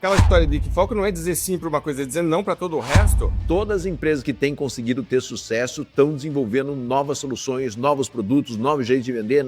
Aquela história de que foco não é dizer sim para uma coisa, é dizer não para todo o resto. Todas as empresas que têm conseguido ter sucesso estão desenvolvendo novas soluções, novos produtos, novos jeitos de vender,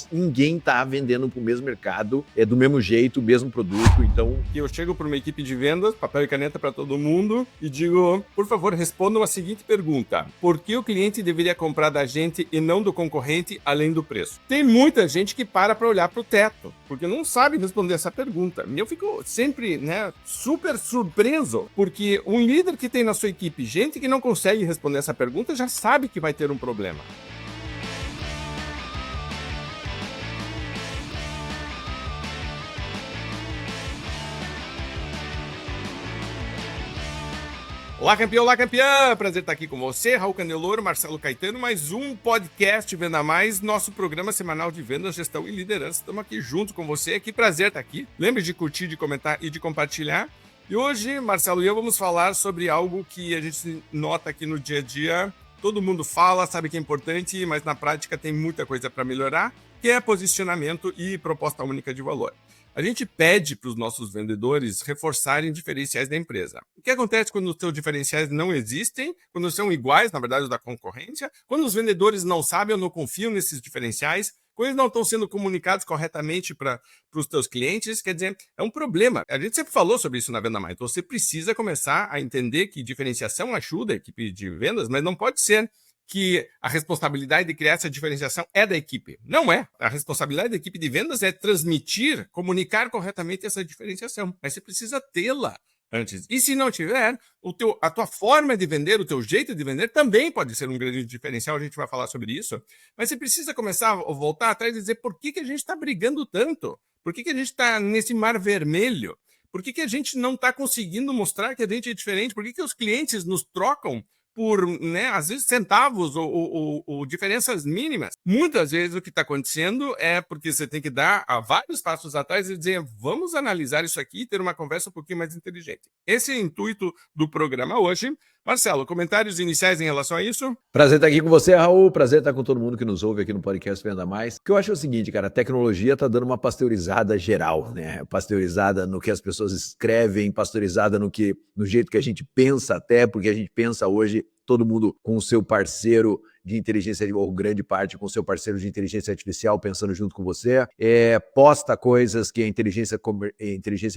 Ninguém está vendendo para o mesmo mercado, é do mesmo jeito, o mesmo produto, então... Eu chego para uma equipe de vendas, papel e caneta para todo mundo, e digo, por favor, respondam a seguinte pergunta. Por que o cliente deveria comprar da gente e não do concorrente, além do preço? Tem muita gente que para olhar para o teto, porque não sabe responder essa pergunta. E eu fico sempre, super surpreso, porque um líder que tem na sua equipe gente que não consegue responder essa pergunta já sabe que vai ter um problema. Olá, campeão! Olá, campeã! Prazer estar aqui com você, Raul Candeloro, Marcelo Caetano, mais um podcast Venda Mais, nosso programa semanal de vendas, gestão e liderança. Estamos aqui junto com você, que prazer estar aqui. Lembre de curtir, de comentar e de compartilhar. E hoje, Marcelo e eu vamos falar sobre algo que a gente nota aqui no dia a dia. Todo mundo fala, sabe que é importante, mas na prática tem muita coisa para melhorar, que é posicionamento e proposta única de valor. A gente pede para os nossos vendedores reforçarem diferenciais da empresa. O que acontece quando os seus diferenciais não existem, quando são iguais, na verdade, da concorrência, quando os vendedores não sabem ou não confiam nesses diferenciais, quando eles não estão sendo comunicados corretamente para os teus clientes, quer dizer, é um problema. A gente sempre falou sobre isso na Venda Mais. Você precisa começar a entender que diferenciação ajuda a equipe de vendas, mas não pode ser que a responsabilidade de criar essa diferenciação é da equipe. Não é. A responsabilidade da equipe de vendas é transmitir, comunicar corretamente essa diferenciação. Mas você precisa tê-la antes. E se não tiver, a tua forma de vender, o teu jeito de vender também pode ser um grande diferencial. A gente vai falar sobre isso. Mas você precisa começar a voltar atrás e dizer por que a gente está brigando tanto? Por que a gente está nesse mar vermelho? Por que a gente não está conseguindo mostrar que a gente é diferente? Por que os clientes nos trocam por, às vezes, centavos ou diferenças mínimas? Muitas vezes o que está acontecendo é porque você tem que dar vários passos atrás e dizer, vamos analisar isso aqui e ter uma conversa um pouquinho mais inteligente. Esse é o intuito do programa hoje. Marcelo, comentários iniciais em relação a isso? Prazer estar aqui com você, Raul. Prazer estar com todo mundo que nos ouve aqui no podcast Venda Mais. O que eu acho é o seguinte, cara, a tecnologia está dando uma pasteurizada geral, Pasteurizada no que as pessoas escrevem, pasteurizada no jeito que a gente pensa até, porque a gente pensa hoje todo mundo com o seu parceiro de inteligência, ou grande parte com o seu parceiro de inteligência artificial pensando junto com você, posta coisas que a inteligência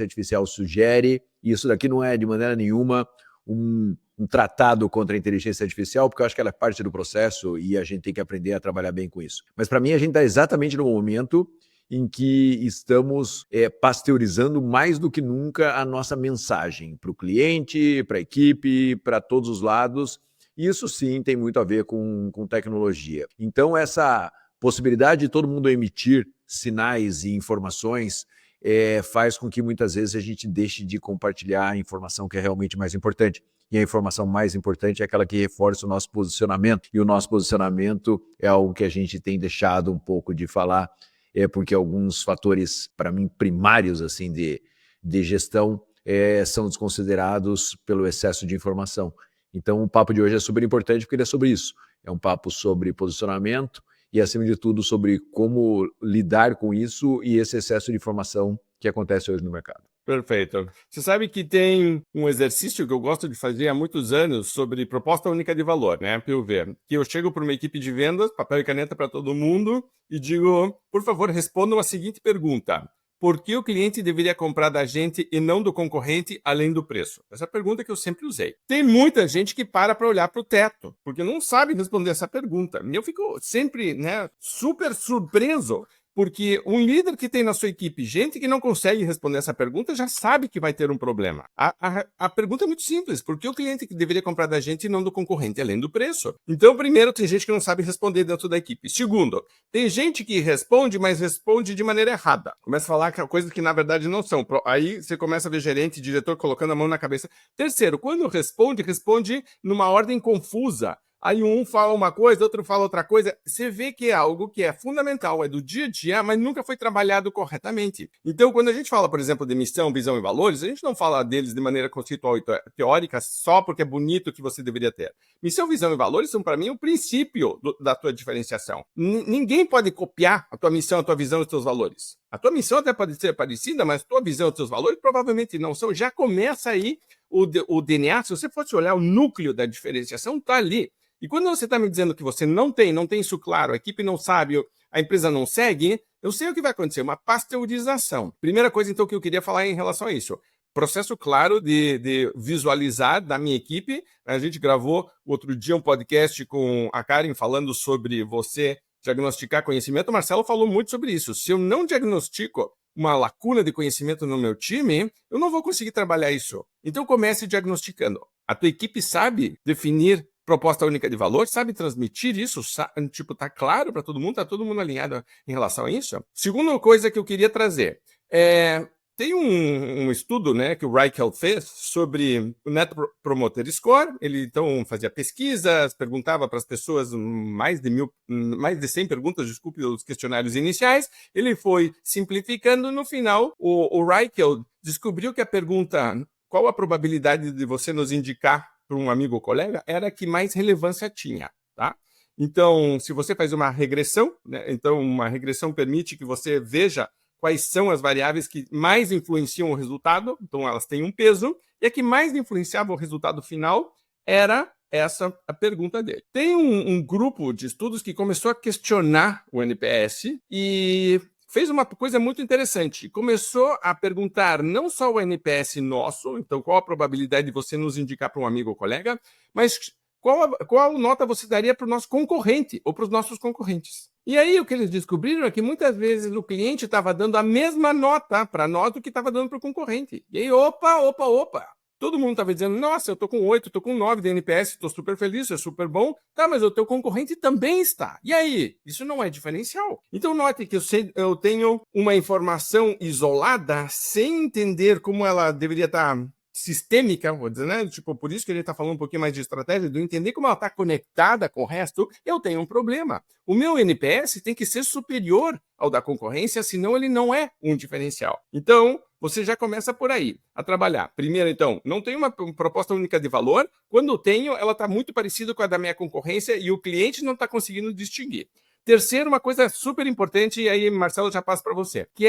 artificial sugere, e isso daqui não é de maneira nenhuma um tratado contra a inteligência artificial, porque eu acho que ela é parte do processo e a gente tem que aprender a trabalhar bem com isso. Mas para mim a gente está exatamente no momento em que estamos pasteurizando mais do que nunca a nossa mensagem para o cliente, para a equipe, para todos os lados. Isso sim tem muito a ver com tecnologia. Então essa possibilidade de todo mundo emitir sinais e informações faz com que muitas vezes a gente deixe de compartilhar a informação que é realmente mais importante. E a informação mais importante é aquela que reforça o nosso posicionamento. E o nosso posicionamento é algo que a gente tem deixado um pouco de falar, porque alguns fatores, para mim, primários assim, de gestão são desconsiderados pelo excesso de informação. Então o papo de hoje é super importante porque ele é sobre isso. É um papo sobre posicionamento e, acima de tudo, sobre como lidar com isso e esse excesso de informação que acontece hoje no mercado. Perfeito. Você sabe que tem um exercício que eu gosto de fazer há muitos anos sobre proposta única de valor, PUV, que eu chego para uma equipe de vendas, papel e caneta para todo mundo, e digo, por favor, respondam a seguinte pergunta. Por que o cliente deveria comprar da gente e não do concorrente, além do preço? Essa pergunta que eu sempre usei. Tem muita gente que para olhar para o teto, porque não sabe responder essa pergunta. E eu fico sempre, super surpreso, porque um líder que tem na sua equipe gente que não consegue responder essa pergunta já sabe que vai ter um problema. A pergunta é muito simples. Por que o cliente que deveria comprar da gente e não do concorrente, além do preço? Então, primeiro, tem gente que não sabe responder dentro da equipe. Segundo, tem gente que responde, mas responde de maneira errada. Começa a falar coisas que, na verdade, não são. Aí você começa a ver gerente, diretor colocando a mão na cabeça. Terceiro, quando responde numa ordem confusa. Aí um fala uma coisa, outro fala outra coisa. Você vê que é algo que é fundamental, é do dia a dia, mas nunca foi trabalhado corretamente. Então, quando a gente fala, por exemplo, de missão, visão e valores, a gente não fala deles de maneira conceitual e teórica só porque é bonito que você deveria ter. Missão, visão e valores são, para mim, o princípio da tua diferenciação. Ninguém pode copiar a tua missão, a tua visão e os teus valores. A tua missão até pode ser parecida, mas tua visão, teus valores provavelmente não são. Já começa aí o DNA. Se você fosse olhar o núcleo da diferenciação, tá ali. E quando você está me dizendo que você não tem isso claro, a equipe não sabe, a empresa não segue, eu sei o que vai acontecer, uma pasteurização. Primeira coisa, então, que eu queria falar em relação a isso. Processo claro de visualizar da minha equipe. A gente gravou outro dia um podcast com a Karen falando sobre você diagnosticar conhecimento. O Marcelo falou muito sobre isso. Se eu não diagnostico uma lacuna de conhecimento no meu time, eu não vou conseguir trabalhar isso. Então comece diagnosticando. A tua equipe sabe definir proposta única de valor, sabe transmitir isso, tá claro para todo mundo, tá todo mundo alinhado em relação a isso. Segunda coisa que eu queria trazer tem um estudo, né, que o Reichel fez sobre o Net Promoter Score. Ele então fazia pesquisas, perguntava para as pessoas mais de 100 perguntas, desculpe, os questionários iniciais. Ele foi simplificando. No final, o Reichel descobriu que a pergunta qual a probabilidade de você nos indicar para um amigo ou colega era a que mais relevância tinha, tá? Então, se você faz uma regressão, né, então uma regressão permite que você veja quais são as variáveis que mais influenciam o resultado, então elas têm um peso, e a que mais influenciava o resultado final era essa a pergunta dele. Tem um grupo de estudos que começou a questionar o NPS e fez uma coisa muito interessante. Começou a perguntar não só o NPS nosso, então qual a probabilidade de você nos indicar para um amigo ou colega, mas qual nota você daria para o nosso concorrente ou para os nossos concorrentes. E aí o que eles descobriram é que muitas vezes o cliente estava dando a mesma nota para nós do que estava dando para o concorrente. E aí, opa. Todo mundo estava dizendo, nossa, eu estou com 8, estou com 9 de NPS, estou super feliz, é super bom. Tá, mas o teu concorrente também está. E aí? Isso não é diferencial. Então note que eu tenho uma informação isolada sem entender como ela deveria estar sistêmica, vou dizer, né? Tipo, por isso que ele está falando um pouquinho mais de estratégia, de entender como ela está conectada com o resto, eu tenho um problema. O meu NPS tem que ser superior ao da concorrência, senão ele não é um diferencial. Então, você já começa por aí, a trabalhar. Primeiro, então, não tem uma proposta única de valor. Quando tenho, ela está muito parecida com a da minha concorrência e o cliente não está conseguindo distinguir. Terceiro, uma coisa super importante, e aí, Marcelo, já passo para você, que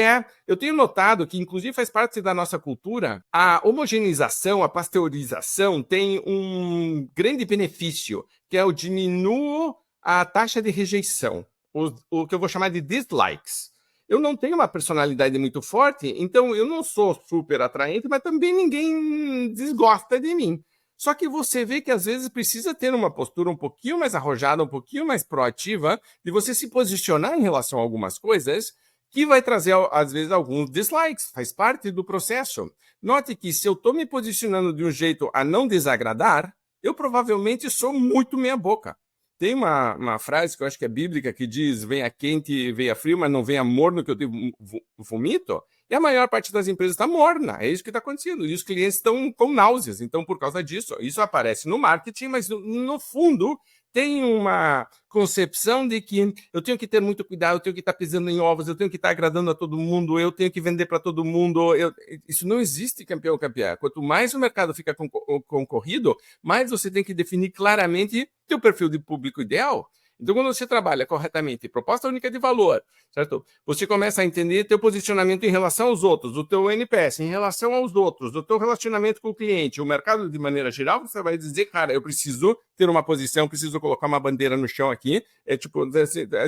eu tenho notado que, inclusive, faz parte da nossa cultura, a homogeneização, a pasteurização tem um grande benefício, que é o diminuo a taxa de rejeição, o que eu vou chamar de dislikes. Eu não tenho uma personalidade muito forte, então eu não sou super atraente, mas também ninguém desgosta de mim. Só que você vê que às vezes precisa ter uma postura um pouquinho mais arrojada, um pouquinho mais proativa, de você se posicionar em relação a algumas coisas, que vai trazer, às vezes, alguns dislikes, faz parte do processo. Note que se eu estou me posicionando de um jeito a não desagradar, eu provavelmente sou muito meia boca. Tem uma frase que eu acho que é bíblica, que diz, venha quente, venha frio, mas não venha morno que eu te vomito. E a maior parte das empresas está morna, é isso que está acontecendo. E os clientes estão com náuseas. Então, por causa disso, isso aparece no marketing, mas no fundo tem uma concepção de que eu tenho que ter muito cuidado, eu tenho que estar pisando em ovos, eu tenho que estar agradando a todo mundo, eu tenho que vender para todo mundo. Isso não existe, campeão. Quanto mais o mercado fica concorrido, mais você tem que definir claramente teu perfil de público ideal. Então, quando você trabalha corretamente, proposta única de valor, certo? Você começa a entender teu posicionamento em relação aos outros, o teu NPS em relação aos outros, o teu relacionamento com o cliente, o mercado de maneira geral, você vai dizer, cara, eu preciso ter uma posição, preciso colocar uma bandeira no chão aqui,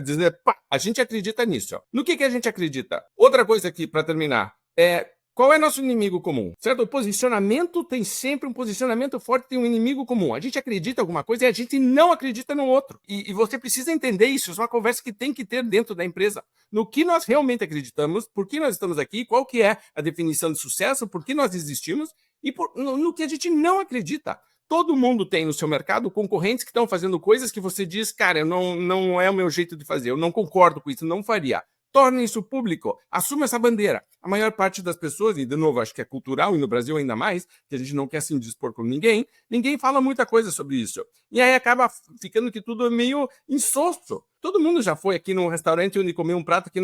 dizer, pá, a gente acredita nisso. No que a gente acredita? Outra coisa aqui, para terminar, qual é nosso inimigo comum? Certo? O posicionamento tem sempre um posicionamento forte, tem um inimigo comum. A gente acredita em alguma coisa e a gente não acredita no outro. E você precisa entender isso. Isso é uma conversa que tem que ter dentro da empresa. No que nós realmente acreditamos, por que nós estamos aqui, qual que é a definição de sucesso, por que nós existimos e no que a gente não acredita. Todo mundo tem no seu mercado concorrentes que estão fazendo coisas que você diz, cara, não é o meu jeito de fazer, eu não concordo com isso, não faria. Torne isso público, assuma essa bandeira. A maior parte das pessoas, e de novo, acho que é cultural, e no Brasil ainda mais, que a gente não quer se indispor com ninguém fala muita coisa sobre isso. E aí acaba ficando que tudo é meio insosso. Todo mundo já foi aqui num restaurante onde comeu um prato que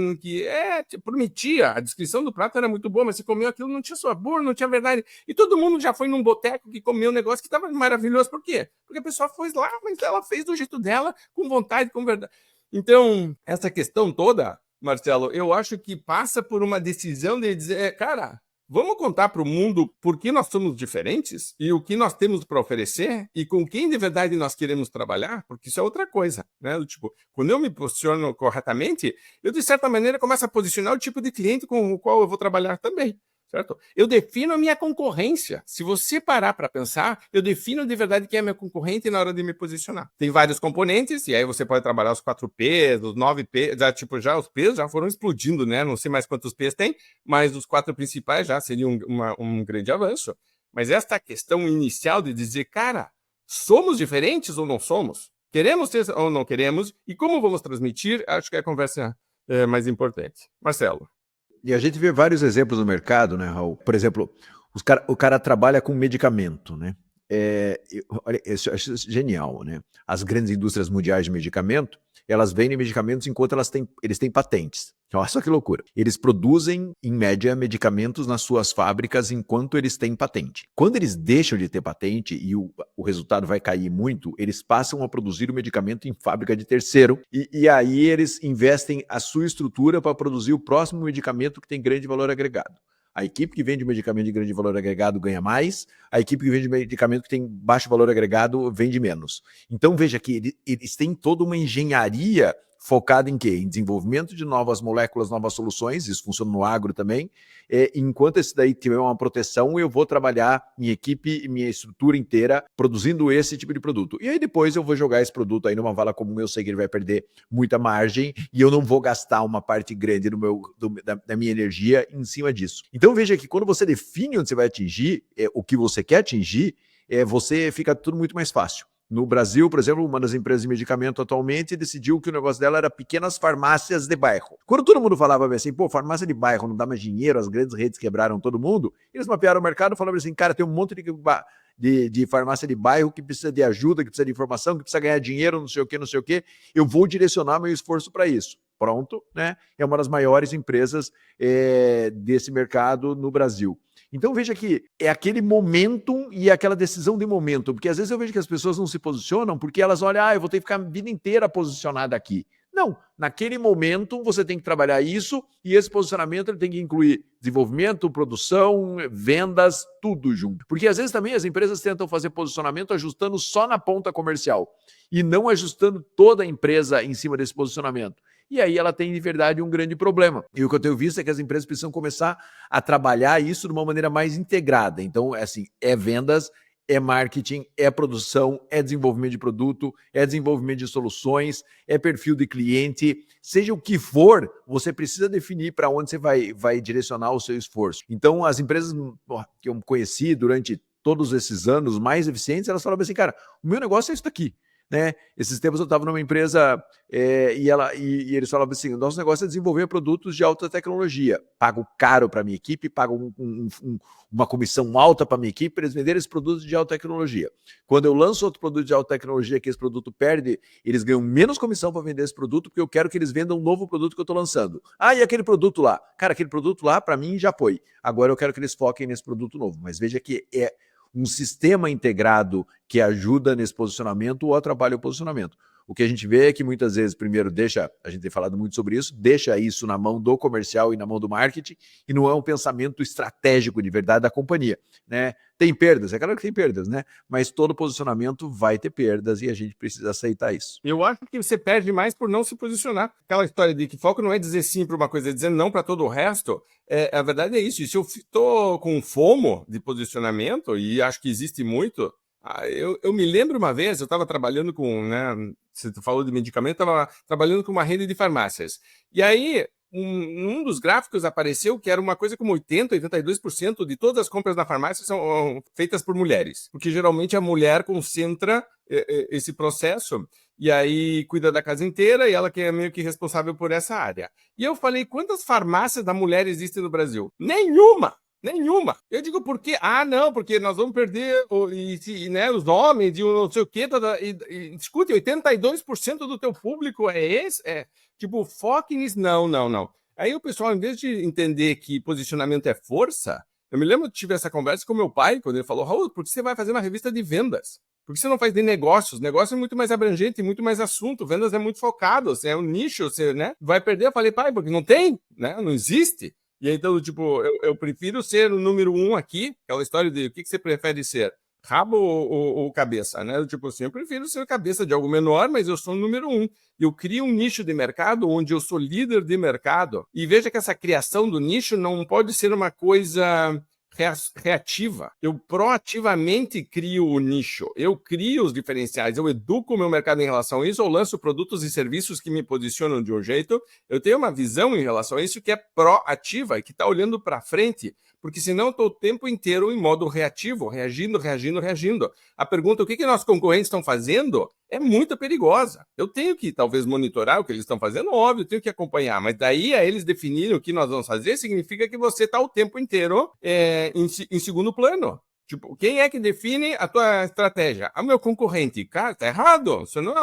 prometia, a descrição do prato era muito boa, mas você comeu aquilo, não tinha sabor, não tinha verdade. E todo mundo já foi num boteco que comeu um negócio que estava maravilhoso. Por quê? Porque a pessoa foi lá, mas ela fez do jeito dela, com vontade, com verdade. Então, essa questão toda Marcelo, eu acho que passa por uma decisão de dizer, cara, vamos contar para o mundo por que nós somos diferentes e o que nós temos para oferecer e com quem de verdade nós queremos trabalhar, porque isso é outra coisa, né? Tipo, quando eu me posiciono corretamente, eu de certa maneira começo a posicionar o tipo de cliente com o qual eu vou trabalhar também. Certo? Eu defino a minha concorrência. Se você parar para pensar, eu defino de verdade quem é meu concorrente na hora de me posicionar. Tem vários componentes, e aí você pode trabalhar os 4Ps, os 9Ps, já os Ps já foram explodindo, né? Não sei mais quantos Ps tem, mas os 4 principais já seriam um grande avanço. Mas esta questão inicial de dizer, cara, somos diferentes ou não somos? Queremos ter ou não queremos? E como vamos transmitir? Acho que é a conversa mais importante. Marcelo. E a gente vê vários exemplos no mercado, né, Raul? Por exemplo, o cara trabalha com medicamento, né? Olha, eu acho isso genial, né? As grandes indústrias mundiais de medicamento, elas vendem medicamentos enquanto eles têm patentes. Olha só que loucura. Eles produzem, em média, medicamentos nas suas fábricas enquanto eles têm patente. Quando eles deixam de ter patente e o resultado vai cair muito, eles passam a produzir o medicamento em fábrica de terceiro e aí eles investem a sua estrutura para produzir o próximo medicamento que tem grande valor agregado. A equipe que vende medicamento de grande valor agregado ganha mais, a equipe que vende medicamento que tem baixo valor agregado vende menos. Então veja que eles têm toda uma engenharia focada em quê? Em desenvolvimento de novas moléculas, novas soluções, isso funciona no agro também. Enquanto esse daí tiver uma proteção, eu vou trabalhar minha equipe e minha estrutura inteira produzindo esse tipo de produto. E aí depois eu vou jogar esse produto aí numa vala comum, eu sei que ele vai perder muita margem e eu não vou gastar uma parte grande da minha energia em cima disso. Então veja que quando você define onde você vai atingir, o que você quer atingir, você fica tudo muito mais fácil. No Brasil, por exemplo, uma das empresas de medicamento atualmente decidiu que o negócio dela era pequenas farmácias de bairro. Quando todo mundo falava assim, pô, farmácia de bairro não dá mais dinheiro, as grandes redes quebraram todo mundo, eles mapearam o mercado e falaram assim, cara, tem um monte de farmácia de bairro que precisa de ajuda, que precisa de informação, que precisa ganhar dinheiro, não sei o quê, eu vou direcionar meu esforço para isso. Pronto, né? É uma das maiores empresas desse mercado no Brasil. Então veja que é aquele momentum e aquela decisão de momento, porque às vezes eu vejo que as pessoas não se posicionam porque elas olham, eu vou ter que ficar a vida inteira posicionada aqui. Não, naquele momento você tem que trabalhar isso e esse posicionamento ele tem que incluir desenvolvimento, produção, vendas, tudo junto. Porque às vezes também as empresas tentam fazer posicionamento ajustando só na ponta comercial e não ajustando toda a empresa em cima desse posicionamento. E aí ela tem, de verdade, um grande problema. E o que eu tenho visto é que as empresas precisam começar a trabalhar isso de uma maneira mais integrada. Então, assim, é vendas, é marketing, é produção, é desenvolvimento de produto, é desenvolvimento de soluções, é perfil de cliente. Seja o que for, você precisa definir para onde você vai direcionar o seu esforço. Então, as empresas que eu conheci durante todos esses anos mais eficientes, elas falavam assim, cara, o meu negócio é isso daqui. Né? Esses tempos eu estava numa empresa e eles falavam assim, o nosso negócio é desenvolver produtos de alta tecnologia, pago caro para a minha equipe, pago uma comissão alta para a minha equipe para eles venderem esses produtos de alta tecnologia. Quando eu lanço outro produto de alta tecnologia que esse produto perde, eles ganham menos comissão para vender esse produto porque eu quero que eles vendam um novo produto que eu estou lançando. E aquele produto lá? Cara, aquele produto lá para mim já foi. Agora eu quero que eles foquem nesse produto novo. Mas veja que é um sistema integrado que ajuda nesse posicionamento ou atrapalha o posicionamento. O que a gente vê é que muitas vezes, primeiro, a gente tem falado muito sobre isso, deixa isso na mão do comercial e na mão do marketing, e não é um pensamento estratégico de verdade da companhia. Né? Tem perdas, é claro que tem perdas, né? Mas todo posicionamento vai ter perdas e a gente precisa aceitar isso. Eu acho que você perde mais por não se posicionar. Aquela história de que foco não é dizer sim para uma coisa, é dizer não para todo o resto. A verdade é isso. E se eu estou com FOMO de posicionamento, e acho que existe muito, eu me lembro uma vez, eu estava trabalhando com, né, você falou de medicamento, estava trabalhando com uma rede de farmácias. E aí, um dos gráficos apareceu que era uma coisa como 82% de todas as compras na farmácia são feitas por mulheres. Porque geralmente a mulher concentra esse processo e aí cuida da casa inteira e ela que é meio que responsável por essa área. E eu falei, quantas farmácias da mulher existem no Brasil? Nenhuma! Nenhuma. Eu digo por quê? Não, porque nós vamos perder né, os homens e o não sei o quê. Escute, 82% do teu público é esse? Tipo, foque nisso. Não. Aí o pessoal, em vez de entender que posicionamento é força, Eu me lembro de tive essa conversa com meu pai, quando ele falou, Raul, por que você vai fazer uma revista de vendas? Por que você não faz de negócios? Negócio é muito mais abrangente, muito mais assunto. Vendas é muito focado, é um nicho, você, né? Vai perder. Eu falei, pai, porque não tem, né? Não existe. E aí, então, tipo, eu prefiro ser o número 1 aqui, aquela história de o que você prefere ser? Rabo ou cabeça, né? Tipo assim, eu prefiro ser cabeça de algo menor, mas eu sou o número 1. Eu crio um nicho de mercado onde eu sou líder de mercado. E veja que essa criação do nicho não pode ser uma coisa reativa. Eu proativamente crio o nicho, eu crio os diferenciais, eu educo o meu mercado em relação a isso, eu lanço produtos e serviços que me posicionam de um jeito, eu tenho uma visão em relação a isso que é proativa e que está olhando para frente, porque senão eu estou o tempo inteiro em modo reativo, reagindo. A pergunta, o que nossos concorrentes estão fazendo, é muito perigosa. Eu tenho que, talvez, monitorar o que eles estão fazendo, óbvio, eu tenho que acompanhar, mas daí a eles definirem o que nós vamos fazer, significa que você está o tempo inteiro em segundo plano. Tipo, quem é que define a tua estratégia? O meu concorrente. Cara, tá errado. Isso não é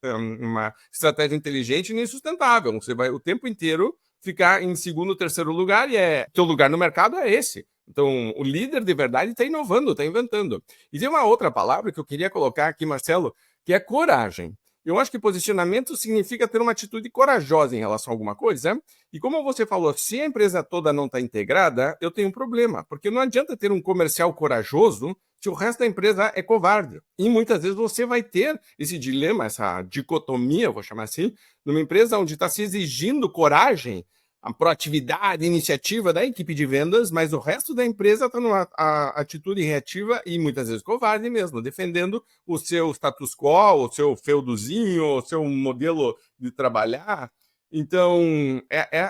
uma estratégia inteligente nem sustentável. Você vai o tempo inteiro ficar em segundo, terceiro lugar e teu lugar no mercado é esse. Então, o líder de verdade está inovando, está inventando. E tem uma outra palavra que eu queria colocar aqui, Marcelo, que é coragem. Eu acho que posicionamento significa ter uma atitude corajosa em relação a alguma coisa. E como você falou, se a empresa toda não está integrada, eu tenho um problema. Porque não adianta ter um comercial corajoso se o resto da empresa é covarde. E muitas vezes você vai ter esse dilema, essa dicotomia, vou chamar assim, numa empresa onde está se exigindo coragem, a proatividade, a iniciativa da equipe de vendas, mas o resto da empresa está numa atitude reativa e muitas vezes covarde mesmo, defendendo o seu status quo, o seu feudozinho, o seu modelo de trabalhar. Então,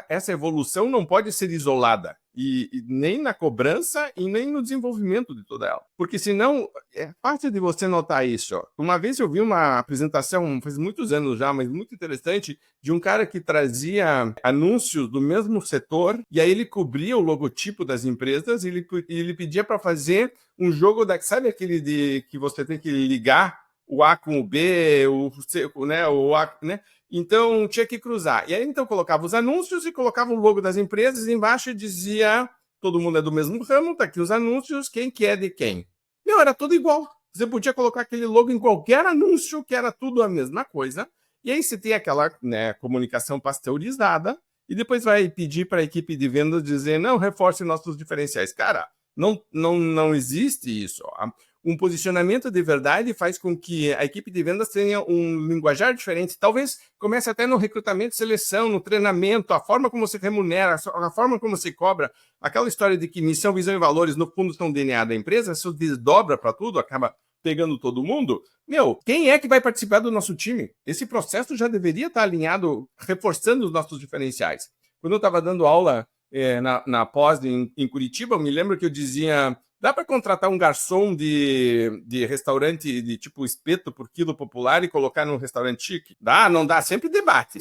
essa evolução não pode ser isolada, e nem na cobrança e nem no desenvolvimento de toda ela. Porque senão, é fácil de você notar isso. Ó. Uma vez eu vi uma apresentação, faz muitos anos já, mas muito interessante, de um cara que trazia anúncios do mesmo setor, e aí ele cobria o logotipo das empresas, e ele pedia para fazer um jogo sabe aquele que você tem que ligar o A com o B, o C, né, o A, né? Então, tinha que cruzar. E aí, então, colocava os anúncios e colocava o logo das empresas e embaixo dizia, todo mundo é do mesmo ramo, tá aqui os anúncios, quem que é de quem. Meu, era tudo igual. Você podia colocar aquele logo em qualquer anúncio, que era tudo a mesma coisa. E aí você tem aquela, né, comunicação pasteurizada e depois vai pedir para a equipe de vendas dizer, não, reforce nossos diferenciais. Cara, não existe isso. Um posicionamento de verdade faz com que a equipe de vendas tenha um linguajar diferente. Talvez comece até no recrutamento, seleção, no treinamento, a forma como você remunera, a forma como você cobra. Aquela história de que missão, visão e valores, no fundo, estão DNA da empresa, isso desdobra para tudo, acaba pegando todo mundo. Meu, quem é que vai participar do nosso time? Esse processo já deveria estar alinhado, reforçando os nossos diferenciais. Quando eu estava dando aula na pós em Curitiba, eu me lembro que eu dizia... Dá para contratar um garçom de restaurante de tipo espeto por quilo popular e colocar num restaurante chique? Dá, não dá? Sempre debate,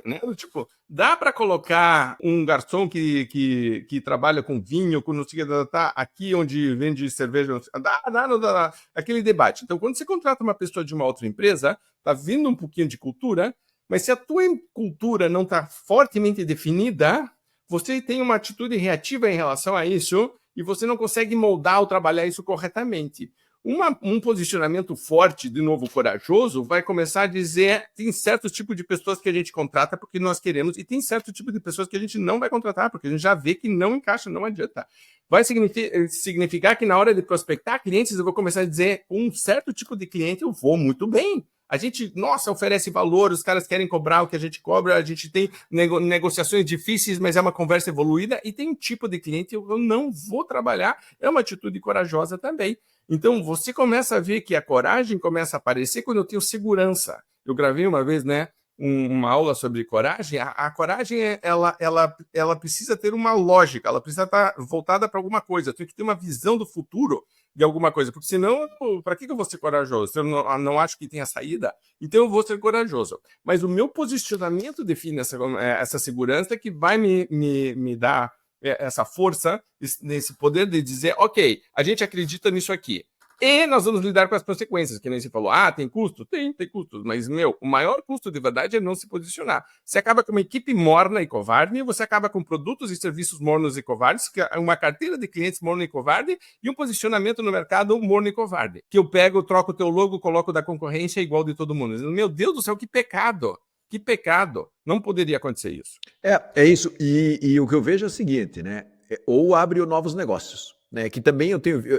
né? Tipo, dá para colocar um garçom que trabalha com vinho, com não sei o que, tá aqui onde vende cerveja? Dá, não dá. Aquele debate. Então, quando você contrata uma pessoa de uma outra empresa, tá vindo um pouquinho de cultura, mas se a tua cultura não está fortemente definida, você tem uma atitude reativa em relação a isso e você não consegue moldar ou trabalhar isso corretamente. Um posicionamento forte, de novo, corajoso, vai começar a dizer tem certo tipo de pessoas que a gente contrata porque nós queremos e tem certo tipo de pessoas que a gente não vai contratar porque a gente já vê que não encaixa, não adianta. Vai significar que na hora de prospectar clientes eu vou começar a dizer um certo tipo de cliente eu vou muito bem. A gente, nossa, oferece valor, os caras querem cobrar o que a gente cobra, a gente tem negociações difíceis, mas é uma conversa evoluída, e tem um tipo de cliente eu não vou trabalhar, é uma atitude corajosa também. Então, você começa a ver que a coragem começa a aparecer quando eu tenho segurança. Eu gravei uma vez, né, uma aula sobre coragem. A coragem, ela precisa ter uma lógica, ela precisa estar voltada para alguma coisa, eu tenho que ter uma visão do futuro de alguma coisa, porque senão, para que eu vou ser corajoso? Se eu não acho que tenha saída, então eu vou ser corajoso. Mas o meu posicionamento define essa segurança que vai me dar essa força, nesse poder de dizer, ok, a gente acredita nisso aqui. E nós vamos lidar com as consequências, que nem você falou. Tem custo? Tem custos. Mas, o maior custo de verdade é não se posicionar. Você acaba com uma equipe morna e covarde, você acaba com produtos e serviços mornos e covardes, uma carteira de clientes morno e covarde e um posicionamento no mercado morno e covarde. Que eu pego, troco o teu logo, coloco da concorrência igual de todo mundo. Meu Deus do céu, que pecado! Que pecado! Não poderia acontecer isso. É isso. E o que eu vejo é o seguinte, né? Ou abre novos negócios, né? Que também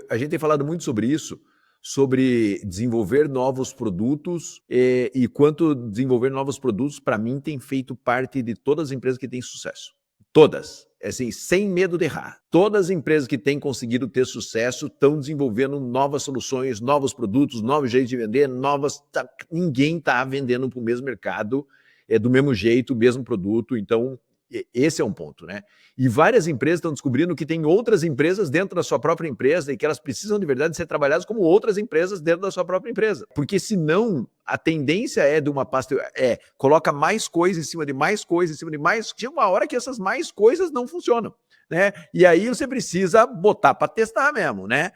a gente tem falado muito sobre isso, sobre desenvolver novos produtos e quanto desenvolver novos produtos, para mim, tem feito parte de todas as empresas que têm sucesso. Todas. Assim, sem medo de errar. Todas as empresas que têm conseguido ter sucesso estão desenvolvendo novas soluções, novos produtos, novos jeitos de vender, ninguém está vendendo para o mesmo mercado, do mesmo jeito, o mesmo produto. Então, esse é um ponto, né? E várias empresas estão descobrindo que tem outras empresas dentro da sua própria empresa e que elas precisam de verdade ser trabalhadas como outras empresas dentro da sua própria empresa. Porque senão a tendência coloca mais coisa em cima de mais coisa, em cima de mais. Chega uma hora que essas mais coisas não funcionam, né? E aí você precisa botar para testar mesmo, né?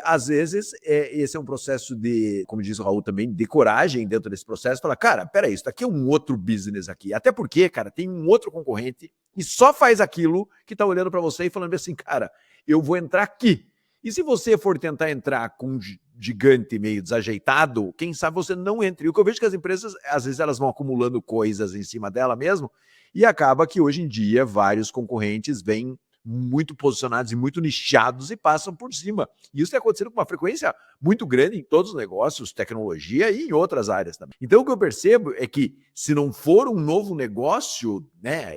Às vezes, esse é um processo de, como diz o Raul também, de coragem dentro desse processo. Falar, cara, peraí, isso daqui é um outro business aqui. Até porque, cara, tem um outro concorrente e só faz aquilo que tá olhando para você e falando assim, cara, eu vou entrar aqui. E se você for tentar entrar com um gigante meio desajeitado, quem sabe você não entre. E o que eu vejo é que as empresas, às vezes, elas vão acumulando coisas em cima dela mesmo e acaba que hoje em dia vários concorrentes vêm muito posicionados e muito nichados e passam por cima. E isso tem acontecido com uma frequência muito grande em todos os negócios, tecnologia e em outras áreas também. Então, o que eu percebo é que, se não for um novo negócio, né,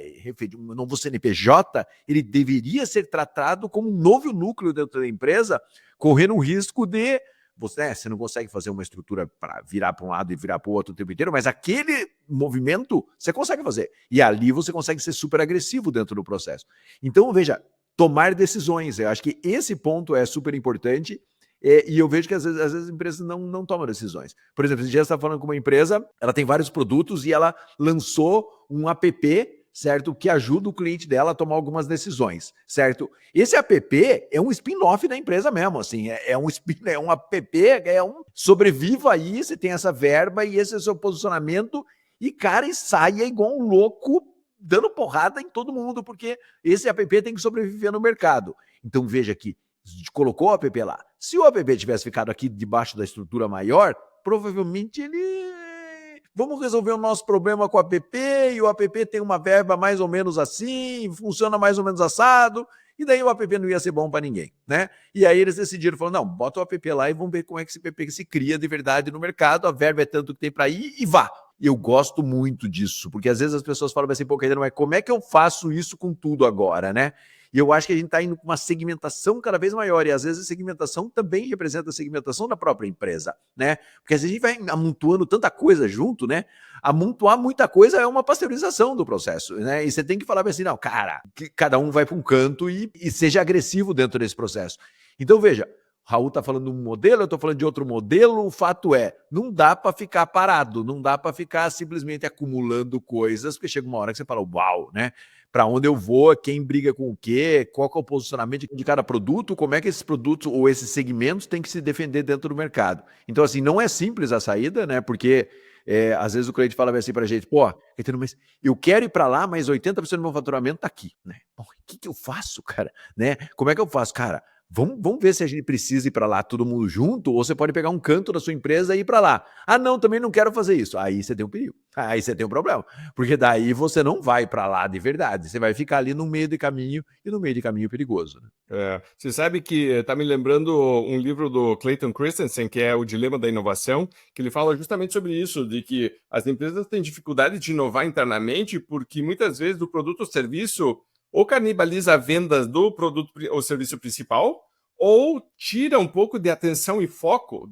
um novo CNPJ, ele deveria ser tratado como um novo núcleo dentro da empresa, correndo um risco de você não consegue fazer uma estrutura para virar para um lado e virar para o outro o tempo inteiro, mas aquele movimento você consegue fazer. E ali você consegue ser super agressivo dentro do processo. Então, veja, tomar decisões. Eu acho que esse ponto é super importante. E eu vejo que às vezes as empresas não tomam decisões. Por exemplo, esse dia você está falando com uma empresa, ela tem vários produtos e ela lançou um app, certo? Que ajuda o cliente dela a tomar algumas decisões, certo? Esse app é um spin-off da empresa mesmo, assim, é um app, sobreviva aí, você tem essa verba e esse é o seu posicionamento e, cara, e saia igual um louco dando porrada em todo mundo, porque esse app tem que sobreviver no mercado. Então, veja que colocou o app lá. Se o app tivesse ficado aqui debaixo da estrutura maior, provavelmente vamos resolver o nosso problema com o app, e o app tem uma verba mais ou menos assim, funciona mais ou menos assado, e daí o app não ia ser bom para ninguém, né? E aí eles decidiram, falaram, não, bota o app lá e vamos ver como é que esse app se cria de verdade no mercado, a verba é tanto que tem para ir e vá. Eu gosto muito disso, porque às vezes as pessoas falam assim, pô, Caetano, mas como é que eu faço isso com tudo agora, né? E eu acho que a gente está indo com uma segmentação cada vez maior, e às vezes a segmentação também representa a segmentação da própria empresa, né? Porque às vezes a gente vai amontoando tanta coisa junto, né? Amontoar muita coisa é uma pasteurização do processo, né? E você tem que falar assim, não, cara, que cada um vai para um canto e seja agressivo dentro desse processo. Então, veja, Raul está falando de um modelo, eu estou falando de outro modelo, o fato é, não dá para ficar parado, não dá para ficar simplesmente acumulando coisas, porque chega uma hora que você fala, uau, né? Para onde eu vou, quem briga com o quê, qual que é o posicionamento de cada produto, como é que esses produtos ou esses segmentos têm que se defender dentro do mercado. Então, assim, não é simples a saída, né? Porque às vezes o cliente fala assim para a gente, pô, mas eu quero ir para lá, mas 80% do meu faturamento está aqui, né? O que eu faço, cara? Né? Como é que eu faço? Cara, vamos ver se a gente precisa ir para lá todo mundo junto, ou você pode pegar um canto da sua empresa e ir para lá. Ah, não, também não quero fazer isso. Aí você tem um perigo. Aí você tem um problema. Porque daí você não vai para lá de verdade. Você vai ficar ali no meio de caminho, e no meio de caminho perigoso. Né? Você sabe que está me lembrando um livro do Clayton Christensen, que é O Dilema da Inovação, que ele fala justamente sobre isso, de que as empresas têm dificuldade de inovar internamente porque muitas vezes o produto ou serviço ou canibaliza vendas do produto ou serviço principal, ou tira um pouco de atenção e foco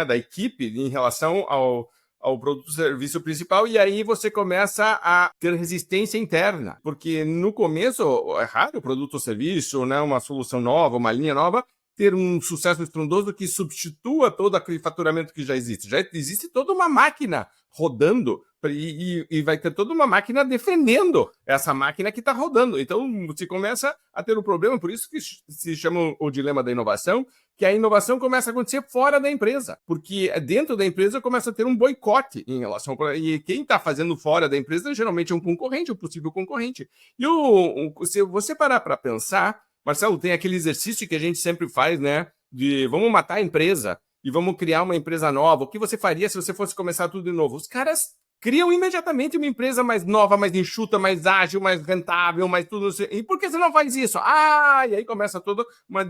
da equipe em relação ao produto ou serviço principal, e aí você começa a ter resistência interna, porque no começo é raro o produto ou serviço, né, uma solução nova, uma linha nova, ter um sucesso estrondoso que substitua todo aquele faturamento que já existe. Já existe toda uma máquina rodando e vai ter toda uma máquina defendendo essa máquina que está rodando. Então, se começa a ter um problema, por isso que se chama o dilema da inovação, que a inovação começa a acontecer fora da empresa, porque dentro da empresa começa a ter um boicote em relação e quem está fazendo fora da empresa geralmente é um concorrente, um possível concorrente. E se você parar para pensar, Marcelo, tem aquele exercício que a gente sempre faz, né, de vamos matar a empresa e vamos criar uma empresa nova. O que você faria se você fosse começar tudo de novo? Os caras criam imediatamente uma empresa mais nova, mais enxuta, mais ágil, mais rentável, mais tudo. E por que você não faz isso? E aí começa toda uma...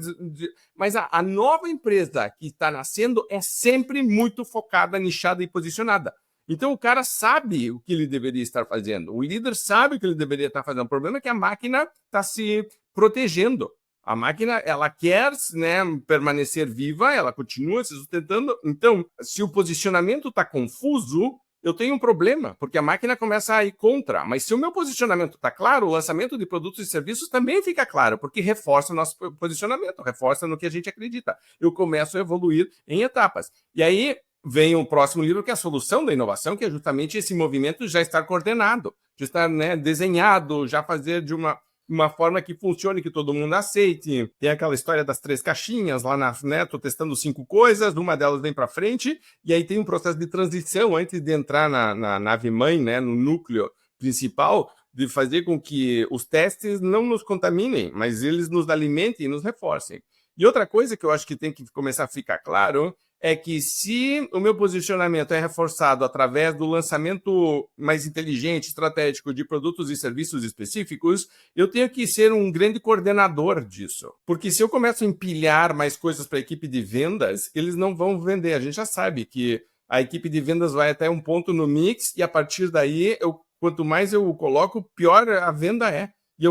Mas a nova empresa que está nascendo é sempre muito focada, nichada e posicionada. Então o cara sabe o que ele deveria estar fazendo. O líder sabe o que ele deveria estar fazendo. O problema é que a máquina está se protegendo. A máquina, ela quer, né, permanecer viva, ela continua se sustentando. Então, se o posicionamento está confuso, eu tenho um problema, porque a máquina começa a ir contra. Mas se o meu posicionamento está claro, o lançamento de produtos e serviços também fica claro, porque reforça o nosso posicionamento, reforça no que a gente acredita. Eu começo a evoluir em etapas. E aí vem o próximo livro, que é a solução da inovação, que é justamente esse movimento já estar coordenado, já estar, né, desenhado, já fazer de uma forma que funcione, que todo mundo aceite. Tem aquela história das 3 caixinhas lá né? Tô testando 5 coisas, uma delas vem para frente, e aí tem um processo de transição antes de entrar na nave-mãe, né? No núcleo principal, de fazer com que os testes não nos contaminem, mas eles nos alimentem e nos reforcem. E outra coisa que eu acho que tem que começar a ficar claro é que se o meu posicionamento é reforçado através do lançamento mais inteligente, estratégico de produtos e serviços específicos, eu tenho que ser um grande coordenador disso. Porque se eu começo a empilhar mais coisas para a equipe de vendas, eles não vão vender. A gente já sabe que a equipe de vendas vai até um ponto no mix e a partir daí, quanto mais eu coloco, pior a venda é. E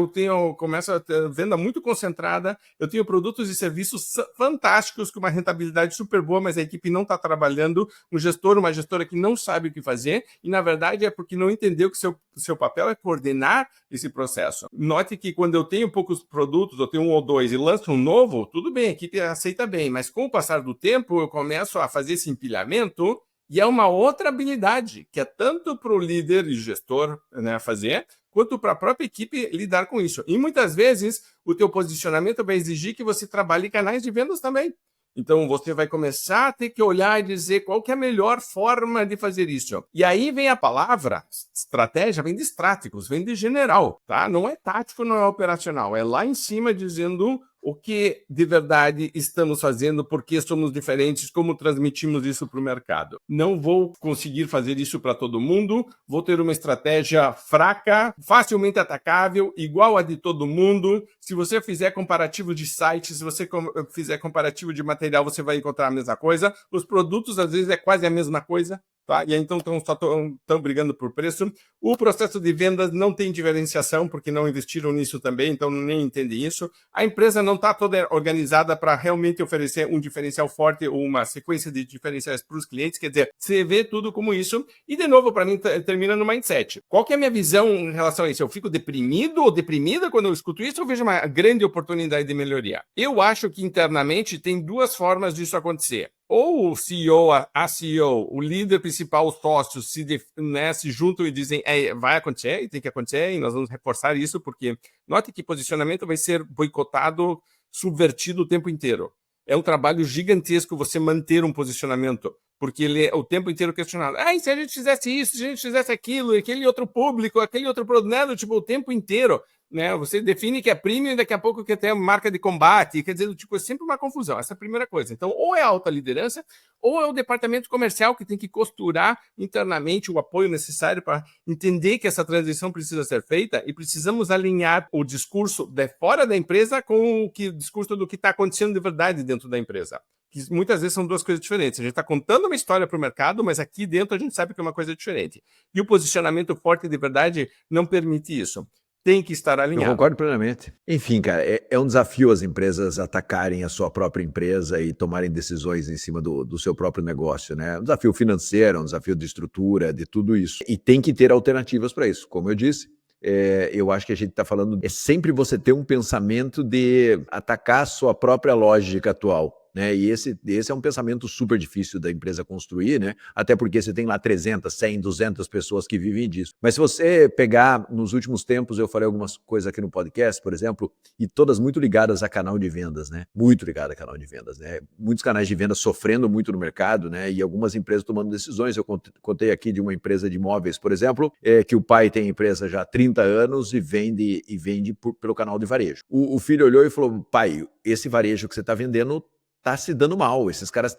começo a ter venda muito concentrada, eu tenho produtos e serviços fantásticos com uma rentabilidade super boa, mas a equipe não está trabalhando, um gestor, uma gestora que não sabe o que fazer, e na verdade é porque não entendeu que seu papel é coordenar esse processo. Note que quando eu tenho poucos produtos, eu tenho 1 ou 2 e lanço um novo, tudo bem, a equipe aceita bem, mas com o passar do tempo eu começo a fazer esse empilhamento. E é uma outra habilidade, que é tanto para o líder e gestor, né, fazer, quanto para a própria equipe lidar com isso. E muitas vezes o teu posicionamento vai exigir que você trabalhe canais de vendas também. Então você vai começar a ter que olhar e dizer qual que é a melhor forma de fazer isso. E aí vem a palavra estratégia, vem de estráticos, vem de general, tá? Não é tático, não é operacional, é lá em cima dizendo o que de verdade estamos fazendo, por que somos diferentes, como transmitimos isso para o mercado. Não vou conseguir fazer isso para todo mundo, vou ter uma estratégia fraca, facilmente atacável, igual a de todo mundo. Se você fizer comparativo de sites, se você fizer comparativo de material, você vai encontrar a mesma coisa. Os produtos, às vezes, é quase a mesma coisa. Tá? E aí, então, estão brigando por preço. O processo de vendas não tem diferenciação, porque não investiram nisso também, então nem entendem isso. A empresa não está toda organizada para realmente oferecer um diferencial forte ou uma sequência de diferenciais para os clientes. Quer dizer, você vê tudo como isso. E, de novo, para mim, termina no mindset. Qual que é a minha visão em relação a isso? Eu fico deprimido ou deprimida quando eu escuto isso ou vejo uma grande oportunidade de melhoria? Eu acho que internamente tem 2 formas disso acontecer. Ou o CEO, a CEO, o líder principal, os sócios se juntam e dizem vai acontecer e tem que acontecer e nós vamos reforçar isso, porque note que posicionamento vai ser boicotado, subvertido o tempo inteiro. É um trabalho gigantesco você manter um posicionamento, porque ele é o tempo inteiro questionado. E se a gente fizesse isso, se a gente fizesse aquilo, aquele outro público, aquele outro produto, né? Tipo, o tempo inteiro. Né? Você define que é premium e daqui a pouco quer ter marca de combate, quer dizer, tipo, é sempre uma confusão. Essa é a primeira coisa. Então, ou é a alta liderança, ou é o departamento comercial que tem que costurar internamente o apoio necessário para entender que essa transição precisa ser feita e precisamos alinhar o discurso de fora da empresa com o discurso do que está acontecendo de verdade dentro da empresa. Que muitas vezes são 2 coisas diferentes. A gente está contando uma história para o mercado, mas aqui dentro a gente sabe que é uma coisa diferente. E o posicionamento forte de verdade não permite isso. Tem que estar alinhado. Eu concordo plenamente. Enfim, cara, é um desafio as empresas atacarem a sua própria empresa e tomarem decisões em cima do seu próprio negócio, né? Um desafio financeiro, um desafio de estrutura, de tudo isso. E tem que ter alternativas para isso. Como eu disse, eu acho que a gente está falando, é sempre você ter um pensamento de atacar a sua própria lógica atual. Né? E esse é um pensamento super difícil da empresa construir, né? Até porque você tem lá 300, 100, 200 pessoas que vivem disso. Mas se você pegar, nos últimos tempos, eu falei algumas coisas aqui no podcast, por exemplo, e todas muito ligadas a canal de vendas, né? Muito ligada a canal de vendas, né? Muitos canais de vendas sofrendo muito no mercado, né? E algumas empresas tomando decisões. Eu contei aqui de uma empresa de imóveis, por exemplo, que o pai tem empresa já há 30 anos e vende pelo canal de varejo. O filho olhou e falou: pai, esse varejo que você está vendendo tá se dando mal, esses caras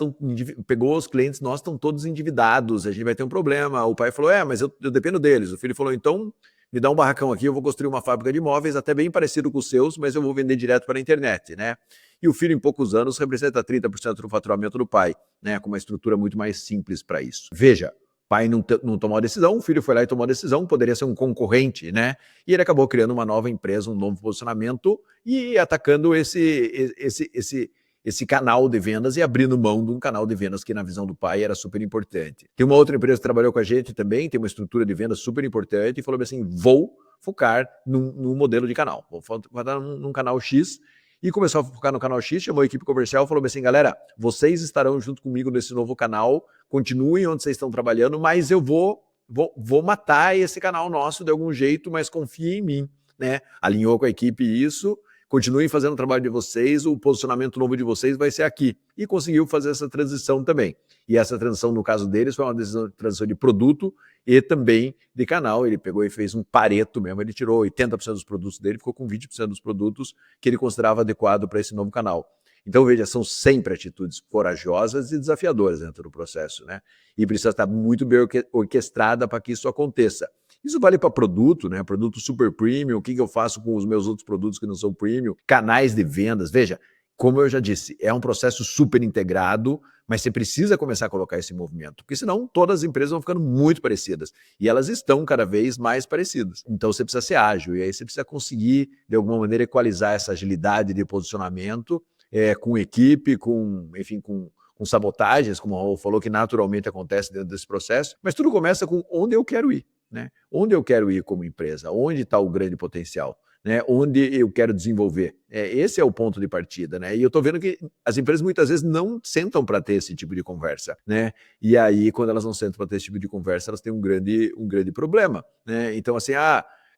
pegou os clientes, nós estão todos endividados, a gente vai ter um problema. O pai falou, mas eu dependo deles. O filho falou, então me dá um barracão aqui, eu vou construir uma fábrica de imóveis até bem parecido com os seus, mas eu vou vender direto para a internet, né? E o filho em poucos anos representa 30% do faturamento do pai, né? Com uma estrutura muito mais simples para isso. Veja, o pai não tomou a decisão, o filho foi lá e tomou a decisão, poderia ser um concorrente, né? E ele acabou criando uma nova empresa, um novo posicionamento e atacando esse canal de vendas e abrindo mão de um canal de vendas que na visão do pai era super importante. Tem uma outra empresa que trabalhou com a gente também, tem uma estrutura de vendas super importante e falou assim, vou focar num modelo de canal, vou focar num canal X, e começou a focar no canal X, chamou a equipe comercial e falou assim, galera, vocês estarão junto comigo nesse novo canal, continuem onde vocês estão trabalhando, mas eu vou matar esse canal nosso de algum jeito, mas confiem em mim, né? Alinhou com a equipe isso, continuem fazendo o trabalho de vocês, o posicionamento novo de vocês vai ser aqui. E conseguiu fazer essa transição também. E essa transição, no caso deles, foi uma transição de produto e também de canal. Ele pegou e fez um pareto mesmo, ele tirou 80% dos produtos dele, ficou com 20% dos produtos que ele considerava adequado para esse novo canal. Então, veja, são sempre atitudes corajosas e desafiadoras dentro do processo, né? E precisa estar muito bem orquestrada para que isso aconteça. Isso vale para produto, né? Produto super premium, o que eu faço com os meus outros produtos que não são premium, canais de vendas. Veja, como eu já disse, é um processo super integrado, mas você precisa começar a colocar esse movimento, porque senão todas as empresas vão ficando muito parecidas, e elas estão cada vez mais parecidas. Então você precisa ser ágil, e aí você precisa conseguir, de alguma maneira, equalizar essa agilidade de posicionamento com equipe, com sabotagens, como o Raul falou, que naturalmente acontece dentro desse processo, mas tudo começa com onde eu quero ir. Né? Onde eu quero ir como empresa? Onde está o grande potencial? Né? Onde eu quero desenvolver? Esse é o ponto de partida. Né? E eu estou vendo que as empresas muitas vezes não sentam para ter esse tipo de conversa. Né? E aí, quando elas não sentam para ter esse tipo de conversa, elas têm um grande problema. Né? Então, assim,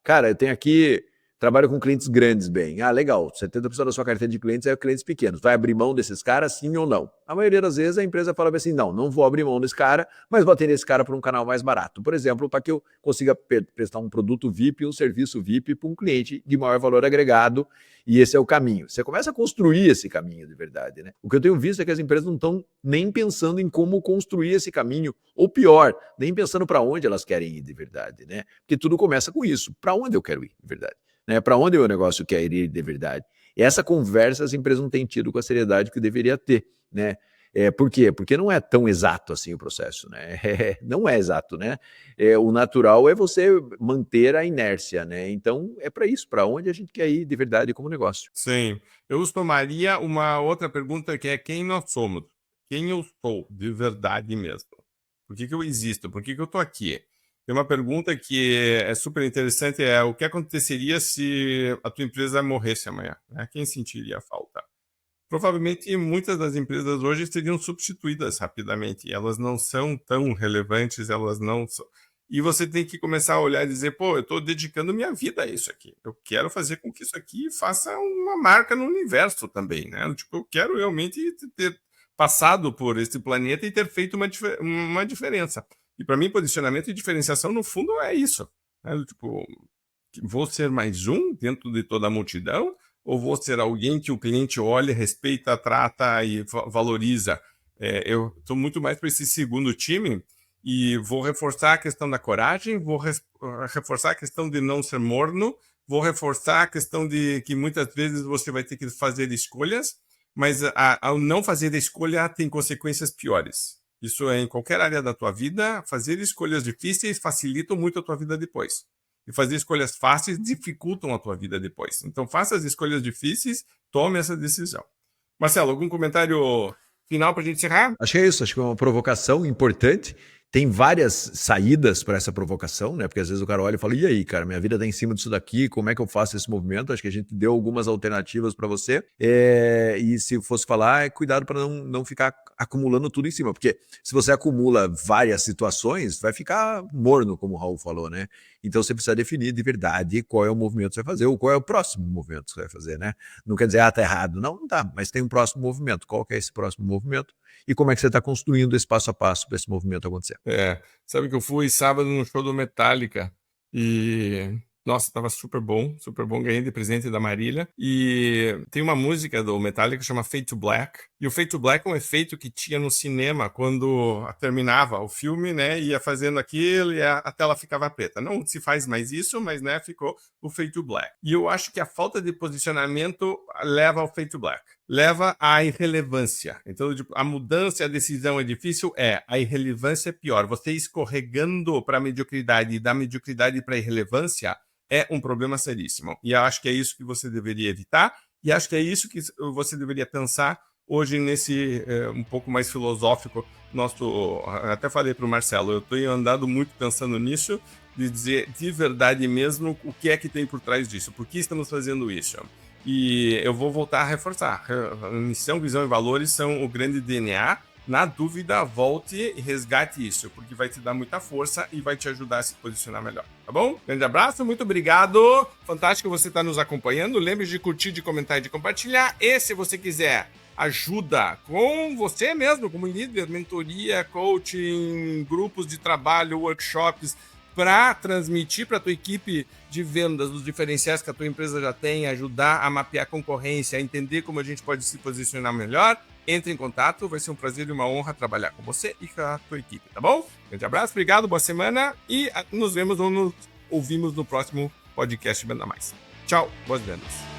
cara, eu tenho aqui... Trabalho com clientes grandes bem. Legal, 70% da sua carteira de clientes é clientes pequenos. Vai abrir mão desses caras, sim ou não? A maioria das vezes a empresa fala assim, não vou abrir mão desse cara, mas vou atender esse cara por um canal mais barato. Por exemplo, para que eu consiga prestar um produto VIP, um serviço VIP para um cliente de maior valor agregado, e esse é o caminho. Você começa a construir esse caminho de verdade. Né? O que eu tenho visto é que as empresas não estão nem pensando em como construir esse caminho, ou pior, nem pensando para onde elas querem ir de verdade. Né? Porque tudo começa com isso. Para onde eu quero ir de verdade? Né, para onde o negócio quer ir de verdade. E essa conversa as empresas não têm tido com a seriedade que deveria ter. Né? Por quê? Porque não é tão exato assim o processo. Né? Não é exato. Né? O natural é você manter a inércia. Né? Então, é para isso, para onde a gente quer ir de verdade como negócio. Sim. Eu tomaria uma outra pergunta que é quem nós somos? Quem eu sou de verdade mesmo? Por que eu existo? Por que eu estou aqui? Tem uma pergunta que é super interessante, o que aconteceria se a tua empresa morresse amanhã? Né? Quem sentiria falta? Provavelmente muitas das empresas hoje seriam substituídas rapidamente. Elas não são tão relevantes, elas não são... E você tem que começar a olhar e dizer, eu estou dedicando minha vida a isso aqui. Eu quero fazer com que isso aqui faça uma marca no universo também, né? Tipo, eu quero realmente ter passado por esse planeta e ter feito uma diferença. E para mim, posicionamento e diferenciação, no fundo, é isso. Né? Tipo, vou ser mais um dentro de toda a multidão ou vou ser alguém que o cliente olha, respeita, trata e valoriza? Eu estou muito mais para esse segundo time e vou reforçar a questão da coragem, vou reforçar a questão de não ser morno, vou reforçar a questão de que muitas vezes você vai ter que fazer escolhas, mas ao não fazer a escolha tem consequências piores. Isso é em qualquer área da tua vida, fazer escolhas difíceis facilitam muito a tua vida depois. E fazer escolhas fáceis dificultam a tua vida depois. Então faça as escolhas difíceis, tome essa decisão. Marcelo, algum comentário final para a gente encerrar? Acho que é isso, acho que é uma provocação importante tem várias saídas para essa provocação, né? Porque às vezes o cara olha e fala, e aí, cara, minha vida tá em cima disso daqui, como é que eu faço esse movimento? Acho que a gente deu algumas alternativas para você. E se fosse falar, cuidado para não ficar acumulando tudo em cima, porque se você acumula várias situações, vai ficar morno, como o Raul falou, né? Então você precisa definir de verdade qual é o movimento que você vai fazer, ou qual é o próximo movimento que você vai fazer, né? Não quer dizer, tá errado. Não tá, mas tem um próximo movimento. Qual que é esse próximo movimento? E como é que você está construindo esse passo a passo para esse movimento acontecer? Sabe que eu fui sábado no show do Metallica e... Nossa, tava super bom, ganhei de presente da Marília. E tem uma música do Metallica que chama Fade to Black. E o Fade to Black é um efeito que tinha no cinema quando terminava o filme, né? Ia fazendo aquilo e a tela ficava preta. Não se faz mais isso, mas, né, ficou o Fade to Black. E eu acho que a falta de posicionamento leva ao Fade to Black. Leva à irrelevância. Então, a mudança e a decisão é difícil, a irrelevância é pior. Você escorregando para a mediocridade e da mediocridade para a irrelevância é um problema seríssimo. E eu acho que é isso que você deveria evitar, e acho que é isso que você deveria pensar hoje nesse um pouco mais filosófico nosso... Até falei para o Marcelo, eu tenho andado muito pensando nisso, de dizer de verdade mesmo o que é que tem por trás disso, por que estamos fazendo isso. E eu vou voltar a reforçar, missão, visão e valores são o grande DNA. Na dúvida, volte e resgate isso, porque vai te dar muita força e vai te ajudar a se posicionar melhor, tá bom? Grande abraço, muito obrigado. Fantástico você estar nos acompanhando. Lembre de curtir, de comentar e de compartilhar. E se você quiser ajuda com você mesmo, como líder, mentoria, coaching, grupos de trabalho, workshops, para transmitir para a tua equipe de vendas os diferenciais que a tua empresa já tem, ajudar a mapear a concorrência, a entender como a gente pode se posicionar melhor, entre em contato, vai ser um prazer e uma honra trabalhar com você e com a tua equipe, tá bom? Grande abraço, obrigado, boa semana e nos vemos ou nos ouvimos no próximo podcast Venda Mais. Tchau, boas vendas.